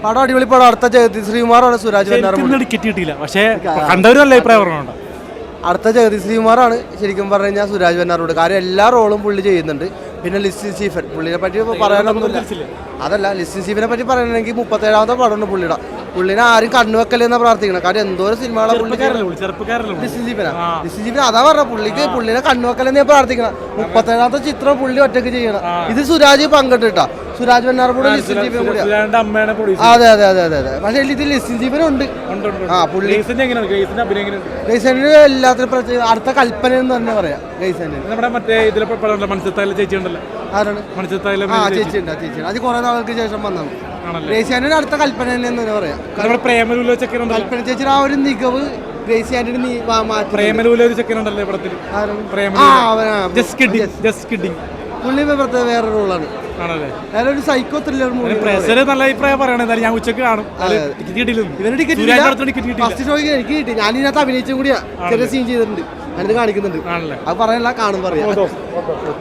പടം അടിപൊളി പടം. അടുത്ത ജഗതി ശ്രീകുമാറാണ് സുരാജ് വെഞ്ഞാറമൂട്. ടിക്കറ്റ് കിട്ടിയില്ല, പക്ഷേ കണ്ടവരും നല്ല അഭിപ്രായം പറഞ്ഞുണ്ട്. അടുത്ത ജഗതി ശ്രീകുമാറാണ് ശരിക്കും പറഞ്ഞു കഴിഞ്ഞാൽ സുരാജ് വെഞ്ഞാറമൂട്. കാരണം എല്ലാ റോളും പുള്ളി ചെയ്യുന്നുണ്ട്. പിന്നെ ലിസ്റ്റിൻ സ്റ്റീഫൻ പുള്ളിനെ പറ്റി പറയാനൊന്നുമില്ല. അതല്ല, ലിസ്റ്റിൻ സ്റ്റീഫനെ പറ്റി പറയണമെങ്കിൽ 37ാമത്തെ പടമാണ് പുള്ളിയുടെ. പുള്ളിനെ ആരും കണ്ണുവെക്കലെന്നാ പ്രാർത്ഥിക്കണം. കാര്യം എന്തോരം സിനിമകളാണ് ലിസ്റ്റിൻ സ്റ്റീഫൻ. അതാ പറഞ്ഞ പുള്ളിനെ കണ്ണുവെക്കലെന്ന് പ്രാർത്ഥിക്കണം. 37ാമത്തെ ചിത്രം പുള്ളി ഒറ്റയ്ക്ക് ചെയ്യണം. ഇത് സുരാജ് പങ്കിട്ടാ, സുരാജ് വെഞ്ഞാറമൂട് ലിസ്റ്റിൻ സ്റ്റീഫൻ കൂടി. അതെ അതെ അതെ അതെ അതെ. പക്ഷേ ഇതിൽ ലിസ്റ്റിൻ സ്റ്റീഫൻ ഉണ്ട്. ഗൈസന്റെ എല്ലാത്തിനും അടുത്ത കൽപ്പന എന്ന് തന്നെ പറയാം. ഗൈസന്റെ ചേച്ചിയുണ്ട്. അത് കുറെ നാൾക്ക് ശേഷം വന്നത്. ഗ്രേസിയാന്റെ അടുത്ത കൽപ്പന എന്ന് തന്നെ പറയാം. കൽപ്പന ചേച്ചിയുടെ ആ ഒരു മികവ് ഗ്രേസിയാന്റെ പുള്ളി വേറെ റോളാണ്. ഒരു സൈക്കോ ത്രില്ലർ മൂവി. നല്ല അഭിപ്രായം പറയണേ. ഞാൻ ഉച്ചക്ക് കാണും. ഇവന് ടിക്കറ്റ് ഫസ്റ്റ് ഷോയ്ക്ക് എനിക്ക് കിട്ടി. ഞാൻ ഇതിനകത്ത് അഭിനയിച്ചും കൂടിയാ. ചെറിയ സീൻ ചെയ്തിട്ടുണ്ട്, ഞാനിത് കാണിക്കുന്നുണ്ട്. അത് പറയാനല്ല, കാണും പറയാം.